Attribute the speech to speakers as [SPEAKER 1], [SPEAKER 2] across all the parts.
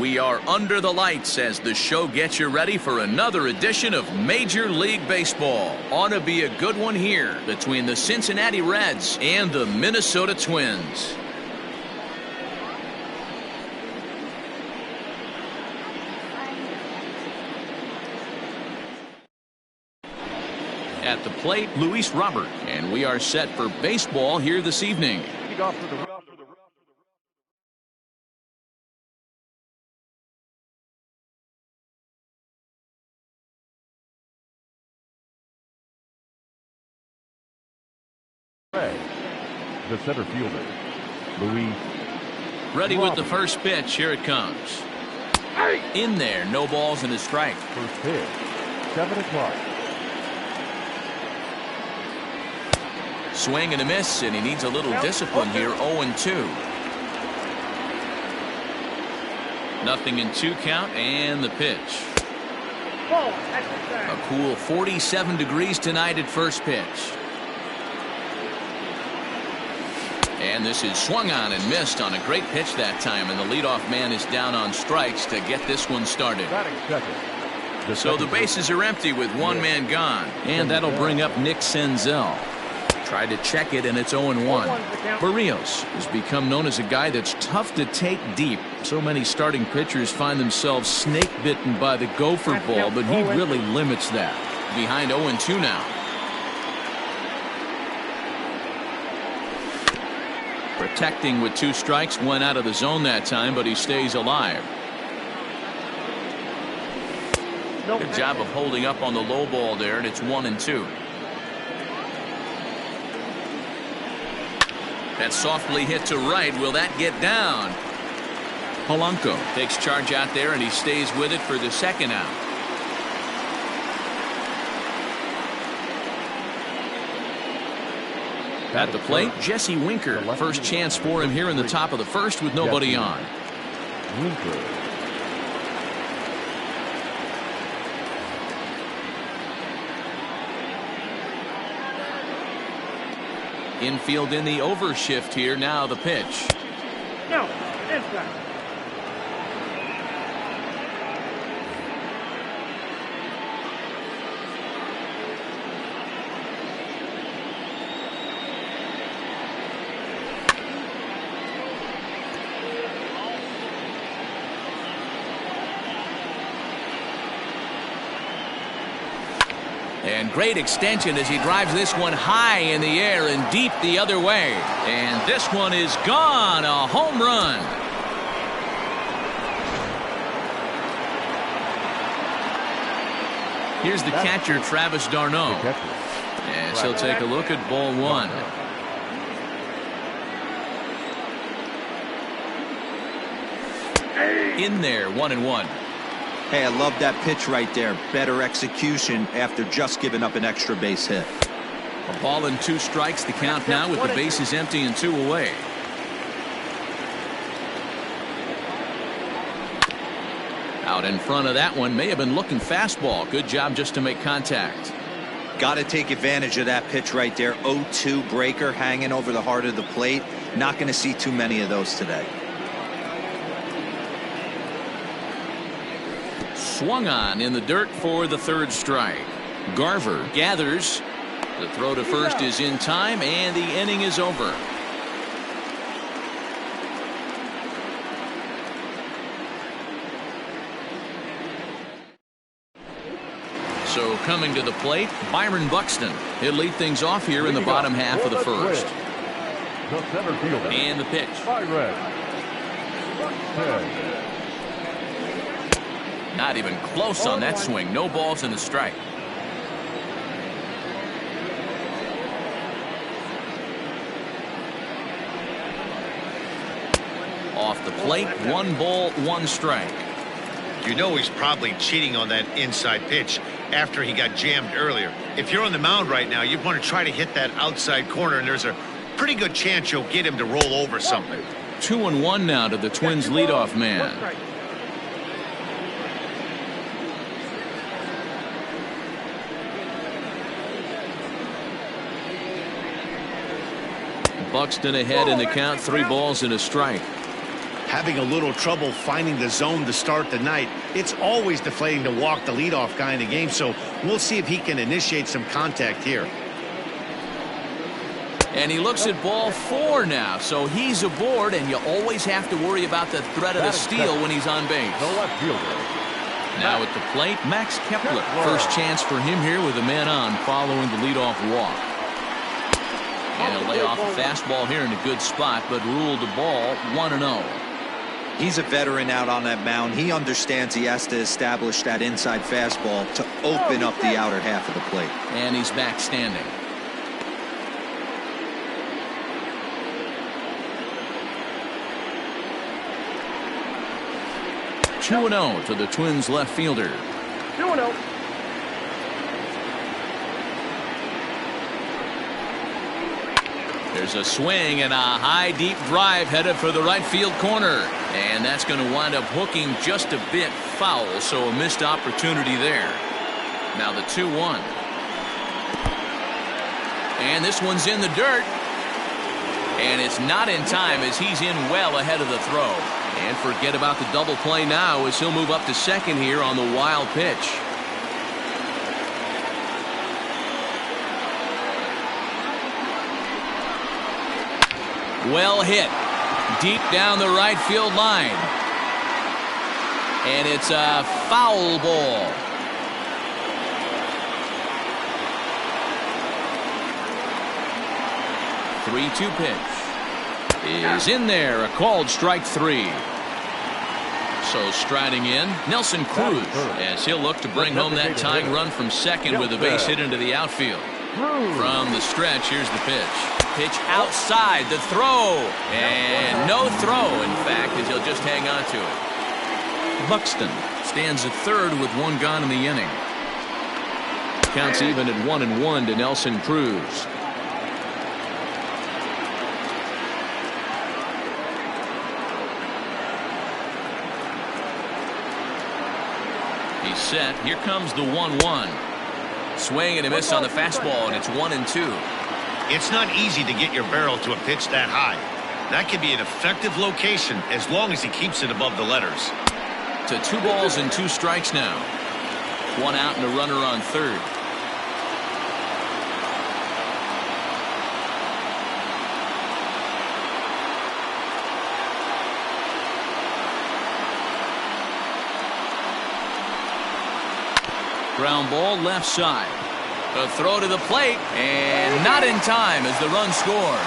[SPEAKER 1] We are under the lights as the show gets you ready for another edition of Major League Baseball. Ought to be a good one here between the Cincinnati Reds and the Minnesota Twins. At the plate, Luis Robert, and we are set for baseball here this evening.
[SPEAKER 2] The center fielder, Luis.
[SPEAKER 1] Ready with the first pitch. Here it comes. In there, no balls and a strike.
[SPEAKER 2] First pitch, 7 o'clock.
[SPEAKER 1] Swing and a miss, and he needs a little discipline here. 0-2. Nothing in 2 count, and the pitch. A cool 47 degrees tonight at first pitch. And this is swung on and missed on a great pitch that time, and the leadoff man is down on strikes to get this one started. So the bases are empty with one man gone, and that'll bring up Nick Senzel. Tried to check it, and it's 0-1. Barrios has become known as a guy that's tough to take deep. So many starting pitchers find themselves snake bitten by the gopher ball, but he really limits that. Behind 0-2 now. Protecting with 2 strikes, went out of the zone that time, but he stays alive. Good job of holding up on the low ball there, and it's 1-2. That's softly hit to right. Will that get down? Polanco takes charge out there, and he stays with it for the second out. At the plate, Jesse Winker. First chance for him here in the top of the first with nobody on.
[SPEAKER 2] Winker.
[SPEAKER 1] Infield in the overshift here. Now the pitch.
[SPEAKER 3] No, inside.
[SPEAKER 1] And great extension as he drives this one high in the air and deep the other way. And this one is gone. A home run. Here's the catcher, Travis d'Arnaud. As he'll take a look at ball 1. In there, 1-1.
[SPEAKER 4] Hey, I love that pitch right there. Better execution after just giving up an extra base hit.
[SPEAKER 1] A ball and 2 strikes, the count now with the bases empty and 2 away. Out in front of that one, may have been looking fastball. Good job just to make contact.
[SPEAKER 4] Got to take advantage of that pitch right there. 0-2 breaker hanging over the heart of the plate. Not going to see too many of those today.
[SPEAKER 1] Swung on in the dirt for the 3rd strike. Garver gathers. The throw to first is in time, and the inning is over. So coming to the plate, Byron Buxton. He'll lead things off here in the bottom half of the first. And the pitch. Not even close on that swing. No balls and a strike. Off the plate, 1 ball, 1 strike.
[SPEAKER 5] You know he's probably cheating on that inside pitch after he got jammed earlier. If you're on the mound right now, you want to try to hit that outside corner, and there's a pretty good chance you'll get him to roll over something.
[SPEAKER 1] 2-1 now to the Twins leadoff man. Buxton ahead in the count, 3 balls and a strike.
[SPEAKER 5] having a little trouble finding the zone to start the night. It's always deflating to walk the leadoff guy in the game, so we'll see if he can initiate some contact here.
[SPEAKER 1] And he looks at ball 4 now, so he's aboard, and you always have to worry about the threat of the steal when he's on base.
[SPEAKER 2] The left fielder.
[SPEAKER 1] Now at the plate, Max Kepler. First chance for him here with a man on following the leadoff walk. And he'll lay off a fastball here in a good spot, but ruled the ball 1-0.
[SPEAKER 4] He's a veteran out on that mound. He understands he has to establish that inside fastball to open up the outer half of the plate.
[SPEAKER 1] And he's back standing. (2-0) to the Twins left fielder.
[SPEAKER 3] 2-0.
[SPEAKER 1] There's a swing and a high deep drive headed for the right field corner, and that's going to wind up hooking just a bit foul, so a missed opportunity there. Now the 2-1, and this one's in the dirt, and it's not in time as he's in well ahead of the throw. And forget about the double play now as he'll move up to second here on the wild pitch. Well hit deep down the right field line, and it's a foul ball. (3-2) pitch is in there, a called strike 3. So striding in, Nelson Cruz, as he'll look to bring home that tying run from second with a base hit into the outfield. From the stretch, here's the pitch. Pitch outside, the throw, and no throw, in fact, as he'll just hang on to it. Buxton stands at third with 1 gone in the inning. Counts even at 1-1 to Nelson Cruz. He's set. Here comes the 1-1. Swing and a miss on the fastball, and it's 1-2.
[SPEAKER 5] It's not easy to get your barrel to a pitch that high. That can be an effective location as long as he keeps it above the letters.
[SPEAKER 1] To 2 balls and 2 strikes now. 1 out and a runner on third. Ground ball left side. A throw to the plate, and not in time as the run scores.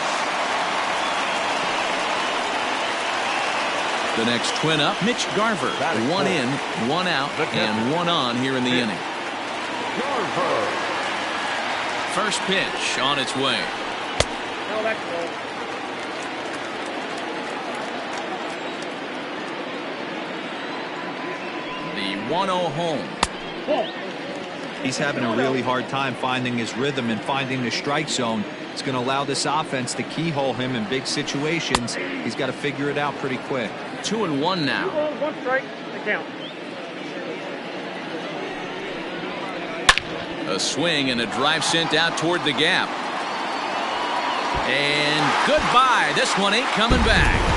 [SPEAKER 1] The next Twin up, Mitch Garver. 1 in, 1 out, and 1 on here in the inning. First pitch on its way.
[SPEAKER 3] No, that's cool.
[SPEAKER 1] The 1-0 home.
[SPEAKER 4] He's having a really hard time finding his rhythm and finding the strike zone. It's going to allow this offense to keyhole him in big situations. He's got to figure it out pretty quick.
[SPEAKER 1] 2-1 now.
[SPEAKER 3] 2 balls, 1 strike, the count.
[SPEAKER 1] A swing and a drive sent out toward the gap. And goodbye. This one ain't coming back.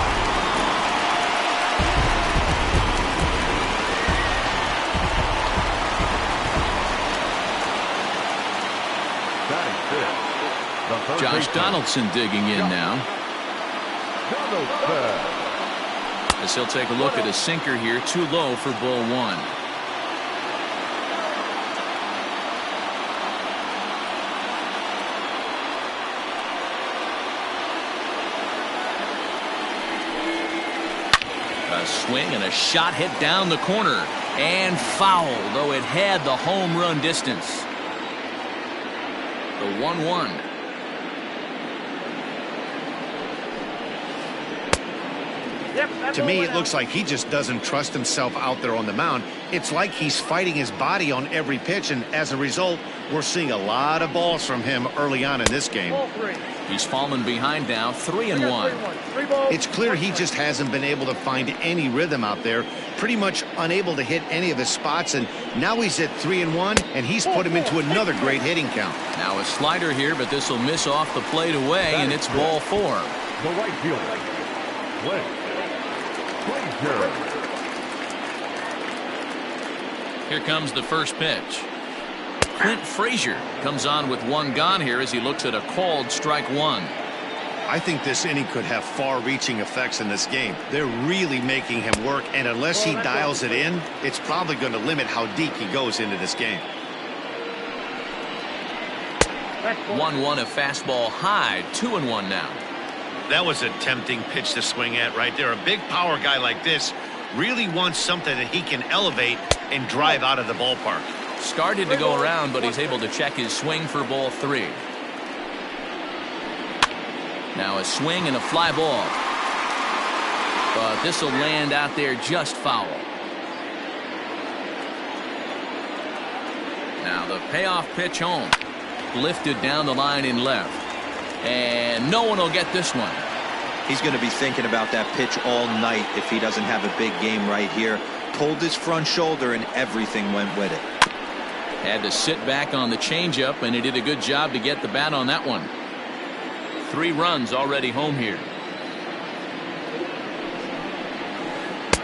[SPEAKER 1] Josh Donaldson digging in now. As he'll take a look at a sinker here, too low for ball 1. A swing and a shot hit down the corner and foul, though it had the home run distance. The 1-1.
[SPEAKER 5] To me, it looks like he just doesn't trust himself out there on the mound. It's like he's fighting his body on every pitch, and as a result, we're seeing a lot of balls from him early on in this game.
[SPEAKER 1] He's fallen behind now, 3-1.
[SPEAKER 5] It's clear he just hasn't been able to find any rhythm out there, pretty much unable to hit any of his spots, and now he's at 3-1, and he's put him into another great hitting count.
[SPEAKER 1] Now a slider here, but this will miss off the plate away, and it's ball 4.
[SPEAKER 2] The right fielder. Play. Ventura.
[SPEAKER 1] Here comes the first pitch. Clint Frazier comes on with one gone here as he looks at a called strike one.
[SPEAKER 5] I think this inning could have far-reaching effects in this game. They're really making him work, and unless he dials it in, it's probably going to limit how deep he goes into this game.
[SPEAKER 1] 1-1 a fastball high, 2-1 now.
[SPEAKER 5] That was a tempting pitch to swing at right there. A big power guy like this really wants something that he can elevate and drive out of the ballpark.
[SPEAKER 1] Started to go around, but he's able to check his swing for ball 3. Now a swing and a fly ball. But this will land out there just foul. Now the payoff pitch home. Lifted down the line in left. And no one will get this one.
[SPEAKER 4] He's going to be thinking about that pitch all night if he doesn't have a big game right here. Pulled his front shoulder and everything went with it.
[SPEAKER 1] Had to sit back on the changeup, and he did a good job to get the bat on that one. 3 runs already home here.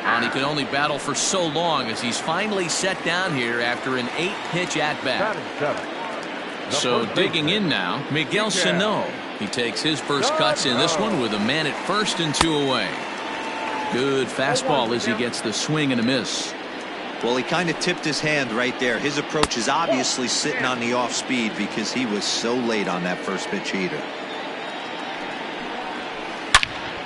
[SPEAKER 1] And he could only battle for so long as he's finally set down here after an 8-pitch at-bat. So digging in now, Miguel Sano. He takes his first cuts in this one with a man at first and 2 away. Good fastball as he gets the swing and a miss.
[SPEAKER 4] Well, he kind of tipped his hand right there. His approach is obviously sitting on the off speed because he was so late on that first pitch heater.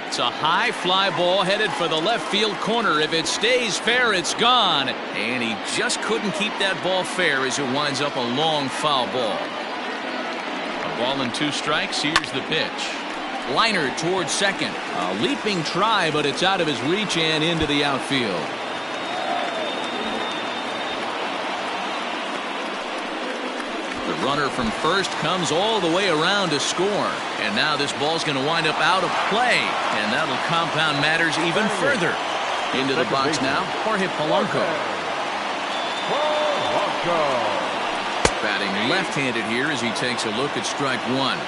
[SPEAKER 1] It's a high fly ball headed for the left field corner. If it stays fair, it's gone. And he just couldn't keep that ball fair as it winds up a long foul ball. A ball and 2 strikes. Here's the pitch. Liner towards second. A leaping try, but it's out of his reach and into the outfield. The runner from first comes all the way around to score. And now this ball's going to wind up out of play. And that'll compound matters even further. Into the box now, Jorge Polanco. Batting left-handed here as he takes a look at strike 1.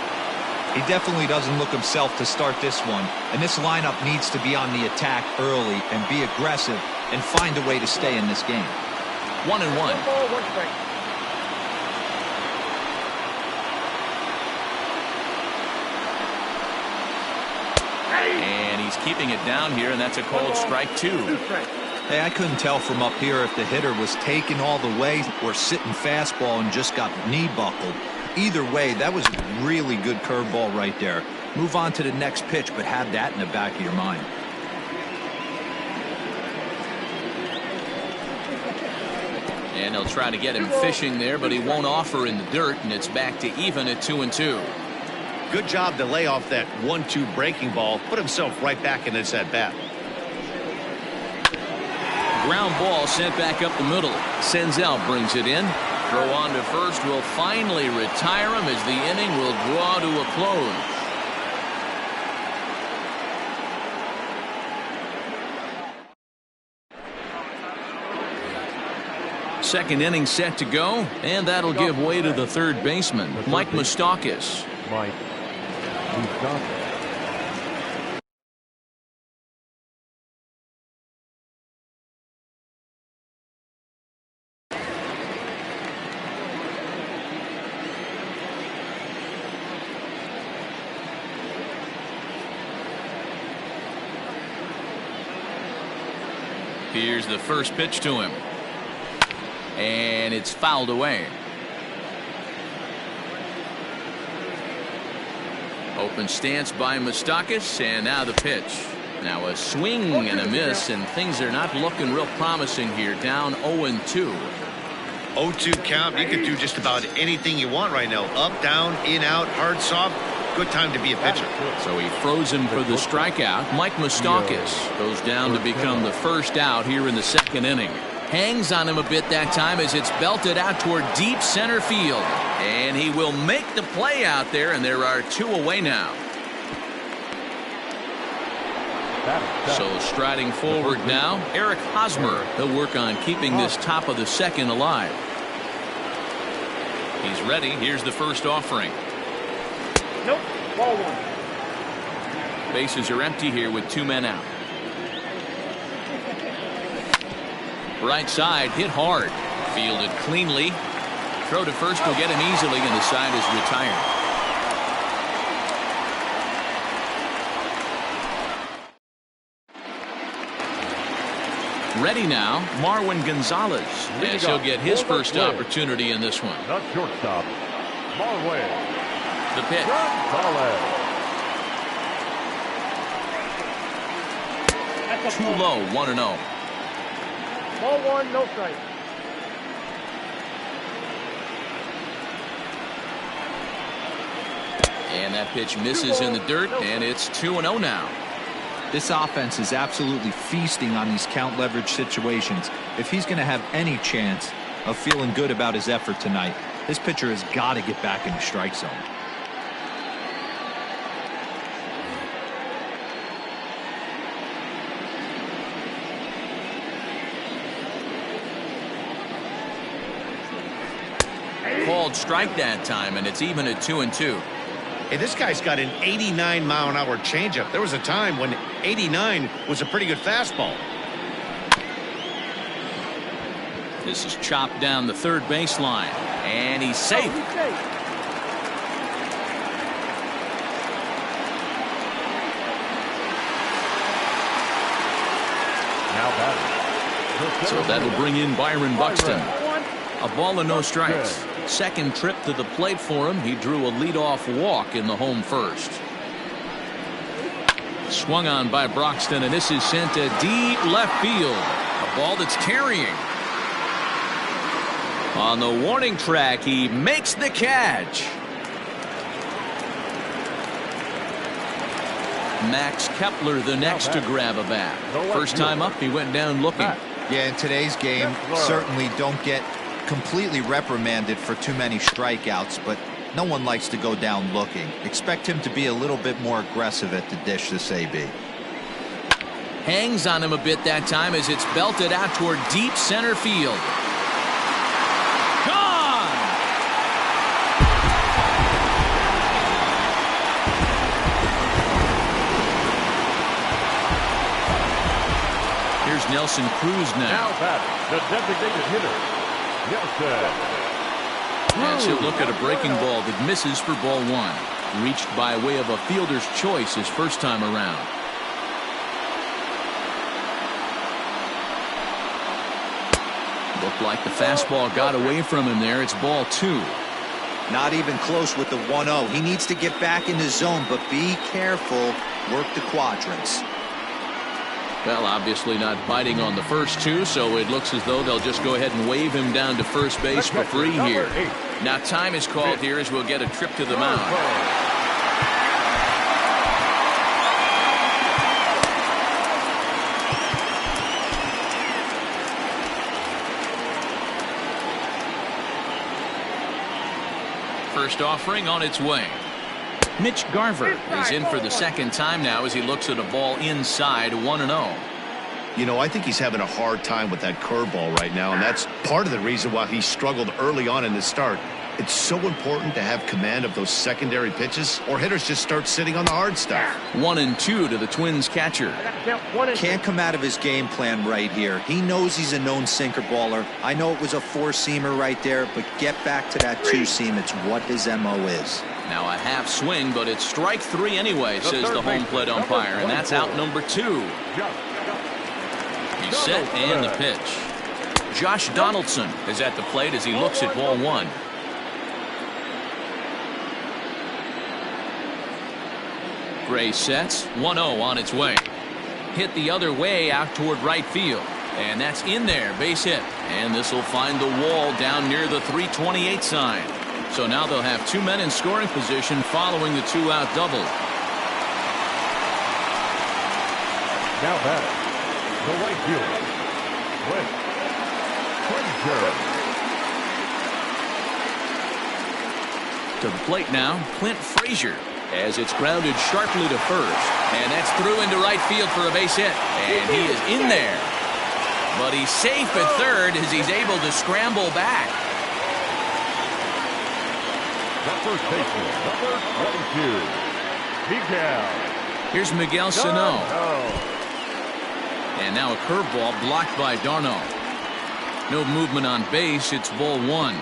[SPEAKER 4] He definitely doesn't look himself to start this one. And this lineup needs to be on the attack early and be aggressive and find a way to stay in this game.
[SPEAKER 1] 1-1. And he's keeping it down here, and that's a called strike 2.
[SPEAKER 4] Hey, I couldn't tell from up here if the hitter was taking all the way or sitting fastball and just got knee buckled. Either way, that was a really good curveball right there. Move on to the next pitch, but have that in the back of your mind.
[SPEAKER 1] And they'll try to get him fishing there, but he won't offer in the dirt, and it's back to even at 2-2.
[SPEAKER 5] Good job to lay off that 1-2 breaking ball, put himself right back in this at-bat.
[SPEAKER 1] Ground ball sent back up the middle. Senzel brings it in. Throw on to first will finally retire him as the inning will draw to a close. Second inning set to go, and that'll give way to the third baseman, Mike Moustakas.
[SPEAKER 2] Mike Moustakas.
[SPEAKER 1] Here's the first pitch to him. And it's fouled away. Open stance by Moustakas, and now the pitch. Now a swing and a miss, and things are not looking real promising here. Down 0-2.
[SPEAKER 5] 0-2 count. You could do just about anything you want right now. Up, down, in, out, hard, soft. Good time to be a pitcher.
[SPEAKER 1] So he froze him for the strikeout. Mike Moustakas goes down to become the first out here in the second inning. Hangs on him a bit that time as it's belted out toward deep center field. And he will make the play out there, and there are 2 away now. So striding forward now, Eric Hosmer. He'll work on keeping this top of the second alive. He's ready. Here's the first offering.
[SPEAKER 3] Nope. Ball 1.
[SPEAKER 1] Bases are empty here with 2 men out. right side, hit hard. Fielded cleanly. Throw to first will get him easily, and the side is retired. Ready now, Marwin Gonzalez, as he'll get his first opportunity in this one.
[SPEAKER 2] The shortstop, Marwin.
[SPEAKER 1] The pitch.
[SPEAKER 2] Gonzalez.
[SPEAKER 1] Too low, 1-0.
[SPEAKER 3] Ball one, no strike.
[SPEAKER 1] And that pitch misses in the dirt, and it's 2-0 now.
[SPEAKER 4] This offense is absolutely feasting on these count leverage situations. If he's going to have any chance of feeling good about his effort tonight, this pitcher has got to get back in the strike zone.
[SPEAKER 1] Called strike that time, and it's even at 2-2.
[SPEAKER 5] Hey, this guy's got an 89-mile-an-hour changeup. There was a time when 89 was a pretty good fastball.
[SPEAKER 1] This is chopped down the third baseline, and he's safe.
[SPEAKER 2] Now batting.
[SPEAKER 1] So that'll bring in Byron Buxton. A ball and no strikes. Second trip to the plate for him. He drew a leadoff walk in the home first. Swung on by Broxton, and this is sent to deep left field. A ball that's carrying. On the warning track, he makes the catch. Max Kepler the next to grab a bat. First time up, he went down looking.
[SPEAKER 4] Yeah, in today's game, certainly don't get completely reprimanded for too many strikeouts, but no one likes to go down looking. Expect him to be a little bit more aggressive at the dish this AB.
[SPEAKER 1] Hangs on him a bit that time as it's belted out toward deep center field. Gone! Here's Nelson Cruz now.
[SPEAKER 2] Now batting, the designated hitter, Nelson.
[SPEAKER 1] And she'll look at a breaking ball that misses for ball one. Reached by way of a fielder's choice his first time around. Looked like the fastball got away from him there. It's ball two.
[SPEAKER 4] Not even close with the 1-0. He needs to get back in the zone, but be careful. Work the quadrants.
[SPEAKER 1] Well, obviously not biting on the first two, so it looks as though they'll just go ahead and wave him down to first base for free here. Now time is called here as we'll get a trip to the mound. First offering on its way. Mitch Garver is in for the second time now as he looks at a ball inside 1-0.
[SPEAKER 5] You know, I think he's having a hard time with that curveball right now, and that's part of the reason why he struggled early on in the start. It's so important to have command of those secondary pitches, or hitters just start sitting on the hard stuff.
[SPEAKER 1] 1-2 to the Twins catcher.
[SPEAKER 4] Can't come out of his game plan right here. He knows he's a known sinker baller. I know it was a four-seamer right there, but get back to that two-seam. It's what his MO is.
[SPEAKER 1] Now a half swing, but it's strike three anyway, says the home plate umpire, and that's out number two. He's set and the pitch. Josh Donaldson is at the plate as he looks at ball one. Gray sets. 1-0 on its way. Hit the other way out toward right field. And that's in there. Base hit. And this will find the wall down near the 328 sign. So now they'll have two men in scoring position following the two-out double.
[SPEAKER 2] Now batting, the right fielder, Clint Frazier.
[SPEAKER 1] To the plate now, Clint Frazier, as it's grounded sharply to first. And that's through into right field for a base hit. And he is in there. But he's safe at third as he's able to scramble back.
[SPEAKER 2] The first baseman, number 22, Miguel.
[SPEAKER 1] Here's Miguel Sano. And now a curveball blocked by Darno. No movement on base. It's ball one.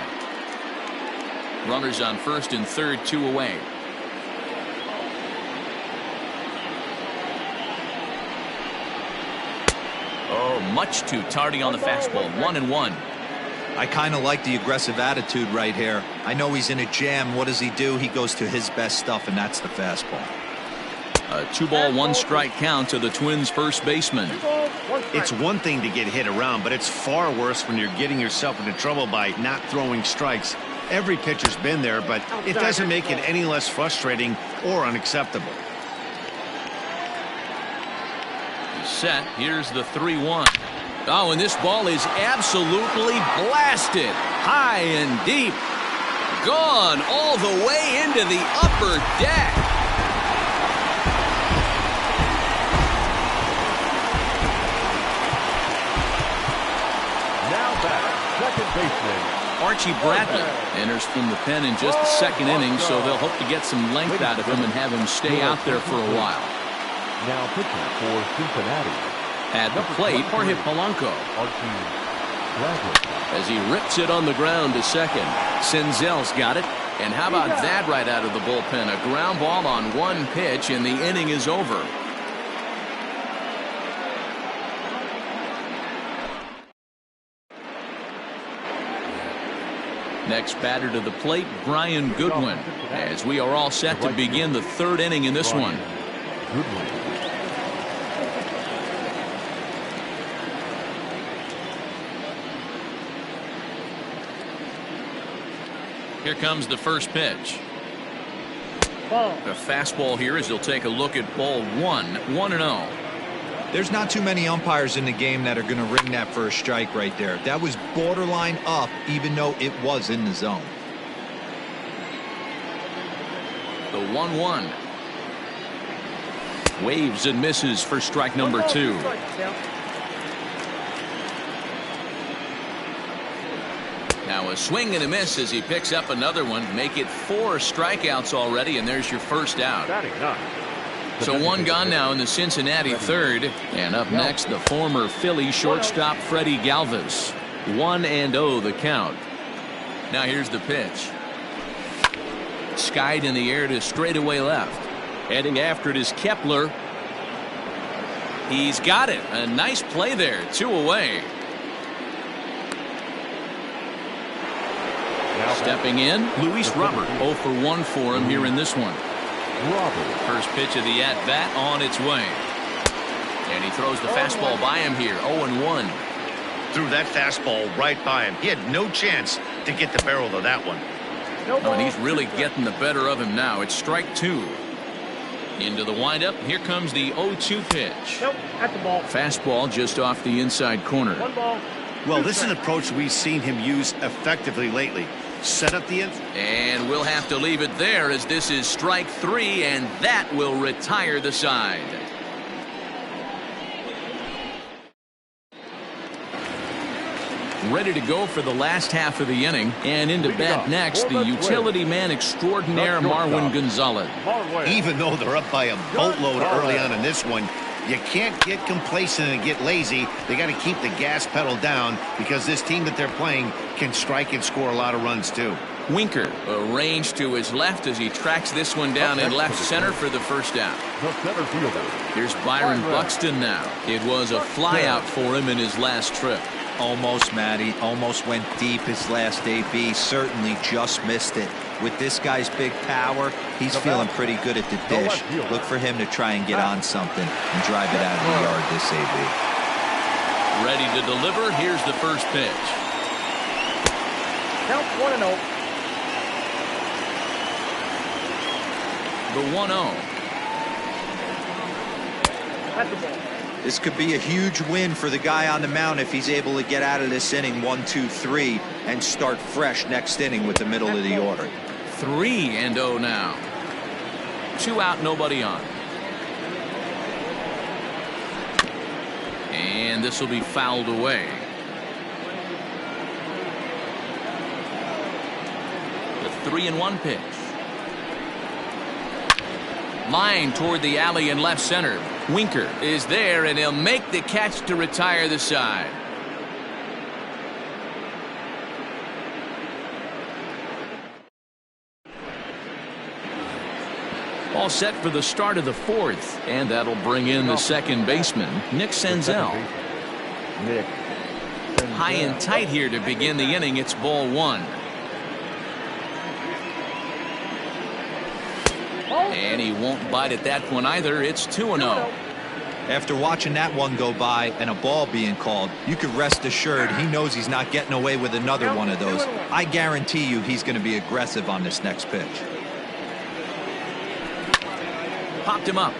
[SPEAKER 1] Runners on first and third, 2 away. Oh, much too tardy on the fastball. 1-1.
[SPEAKER 4] I kind of like the aggressive attitude right here. I know he's in a jam. What does he do? He goes to his best stuff, and that's the fastball.
[SPEAKER 1] A 2-ball, 1-strike count to the Twins' first baseman.
[SPEAKER 5] It's one thing to get hit around, but it's far worse when you're getting yourself into trouble by not throwing strikes. Every pitcher's been there, but it doesn't make it any less frustrating or unacceptable.
[SPEAKER 1] Set. Here's the 3-1. Oh, and this ball is absolutely blasted. High and deep. Gone all the way into the upper deck.
[SPEAKER 2] Now back, second baseman
[SPEAKER 1] Archie Bradley enters from the pen in just the second inning, so they'll hope to get some length out of him and have him stay out there for a while.
[SPEAKER 2] now pitching for Cincinnati.
[SPEAKER 1] At the plate, Jorge Polanco.
[SPEAKER 2] Archie Bradley.
[SPEAKER 1] As he rips it on the ground to second. Senzel's got it. And how about that right out of the bullpen? A ground ball on one pitch, and the inning is over. Next batter to the plate, Brian Goodwin, as we are all set to begin the third inning in this one.
[SPEAKER 2] Goodwin.
[SPEAKER 1] Here comes the first pitch. A fastball here as he'll take a look at ball one. 1-0.
[SPEAKER 4] There's not too many umpires in the game that are going to ring that for a strike right there. That was borderline up, even though it was in the zone.
[SPEAKER 1] The 1-1. Waves and misses for strike number 2. Now a swing and a miss as he picks up another one. Make it 4 strikeouts already, and there's your first out. So one gone now in the Cincinnati third. And up next, the former Philly shortstop Freddie Galvis. 1-0 the count. Now here's the pitch. Skied in the air to straightaway left. Heading after it is Kepler. He's got it. A nice play there. 2 away. Stepping in, Luis Robert. 0 for 1 for him here in this one. First pitch of the at-bat on its way. And he throws the fastball by him here. 0-1.
[SPEAKER 5] Threw that fastball right by him. He had no chance to get the barrel of that one.
[SPEAKER 1] Oh, and he's really getting the better of him now. It's strike 2. Into the windup. Here comes the 0-2 pitch.
[SPEAKER 3] Nope, at the ball.
[SPEAKER 1] Fastball just off the inside corner.
[SPEAKER 3] 1 ball.
[SPEAKER 5] Well, this is an approach we've seen him use effectively lately. Set up the
[SPEAKER 1] and we'll have to leave it there as this is strike 3, and that will retire the side. Ready to go for the last half of the inning, and into bat next, the utility man extraordinaire Marwin Gonzalez.
[SPEAKER 5] Even though they're up by a boatload early on in this one, you can't get complacent and get lazy. They got to keep the gas pedal down because this team that they're playing can strike and score a lot of runs too.
[SPEAKER 1] Winker arranged to his left as he tracks this one down in left center for the first out. Here's Byron Buxton now. It was a flyout for him in his last trip.
[SPEAKER 4] Almost, Matty. Almost went deep his last AB. Certainly just missed it. With this guy's big power, he's feeling pretty good at the dish. Look for him to try and get on something and drive it out of the yard this AB.
[SPEAKER 1] Ready to deliver. Here's the first pitch.
[SPEAKER 3] Count 1-0.
[SPEAKER 1] The 1-0.
[SPEAKER 3] At the ball.
[SPEAKER 4] This could be a huge win for the guy on the mound if he's able to get out of this inning 1, 2, 3 and start fresh next inning with the middle of the order.
[SPEAKER 1] 3-0 now. 2 out, nobody on. And this will be fouled away. The 3-1 pitch. Line toward the alley in left center. Winker is there, and he'll make the catch to retire the side. All set for the start of the fourth, and that'll bring in the second baseman, Nick Senzel.
[SPEAKER 2] Nick.
[SPEAKER 1] High and tight here to begin the inning. It's ball one. And he won't bite at that one either. It's 2-0.
[SPEAKER 4] After watching that one go by and a ball being called, you could rest assured he knows he's not getting away with another one of those. I guarantee you he's going to be aggressive on this next pitch.
[SPEAKER 1] Popped him up.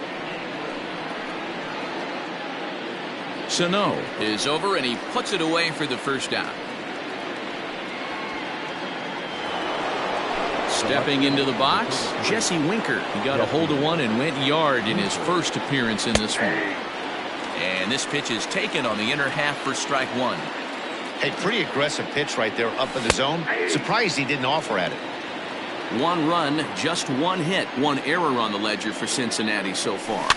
[SPEAKER 1] Sano is over, and he puts it away for the first out. Stepping into the box, Jesse Winker. He got a hold of one and went yard in his first appearance in this one. And this pitch is taken on the inner half for strike one.
[SPEAKER 5] Hey, pretty aggressive pitch right there up in the zone. Surprised he didn't offer at it.
[SPEAKER 1] 1 run, just 1 hit, 1 error on the ledger for Cincinnati so far.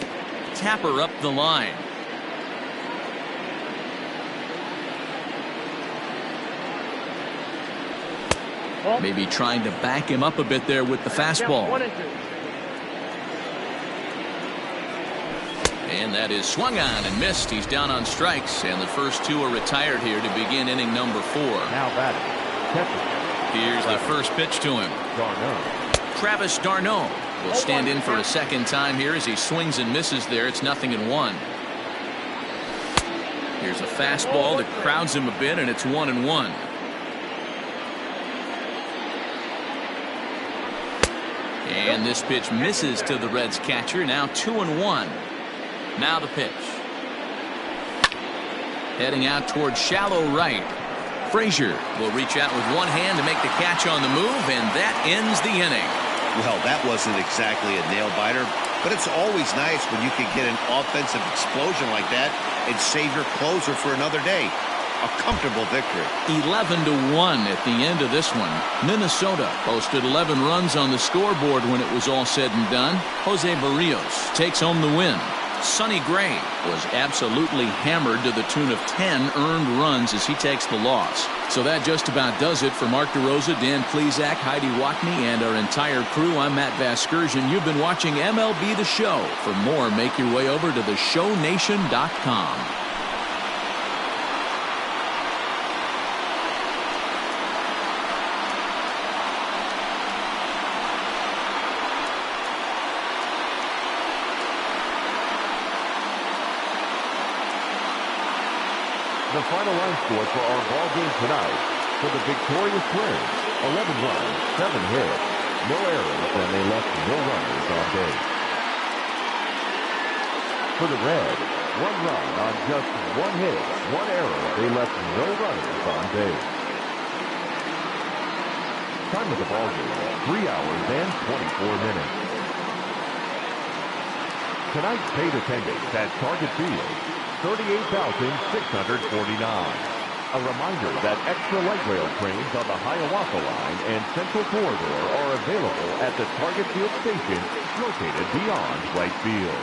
[SPEAKER 1] Tapper up the line. Maybe trying to back him up a bit there with the fastball. And that is swung on and missed. He's down on strikes, and the first 2 are retired here to begin inning number 4.
[SPEAKER 2] Now batting.
[SPEAKER 1] Here's the first pitch to him.
[SPEAKER 2] Darno.
[SPEAKER 1] Travis d'Arnaud will stand in for a second time here as he swings and misses there. It's 0-1. Here's a fastball that crowds him a bit, and it's 1-1. And this pitch misses to the Reds catcher. Now 2-1. Now the pitch. Heading out towards shallow right. Frazier will reach out with one hand to make the catch on the move, and that ends the inning.
[SPEAKER 6] Well, that wasn't exactly a nail-biter, but it's always nice when you can get an offensive explosion like that and save your closer for another day. A comfortable victory.
[SPEAKER 1] 11-1 at the end of this one. Minnesota posted 11 runs on the scoreboard when it was all said and done. Jose Barrios takes home the win. Sonny Gray was absolutely hammered to the tune of 10 earned runs as he takes the loss. So that just about does it for Mark DeRosa, Dan Plesac, Heidi Watney, and our entire crew. I'm Matt Vasgersian. You've been watching MLB The Show. For more, make your way over to theshownation.com.
[SPEAKER 2] The final line score for our ball game tonight: for the victorious Twins, 11 runs, 7 hits, no errors, and they left no runners on base. For the Reds, 1 run on just 1 hit, 1 error, they left no runners on base. Time of the ball game: 3 hours and 24 minutes. Tonight's paid attendance at Target Field: 38,649. A reminder that extra light rail trains on the Hiawatha Line and Central Corridor are available at the Target Field station located beyond right field.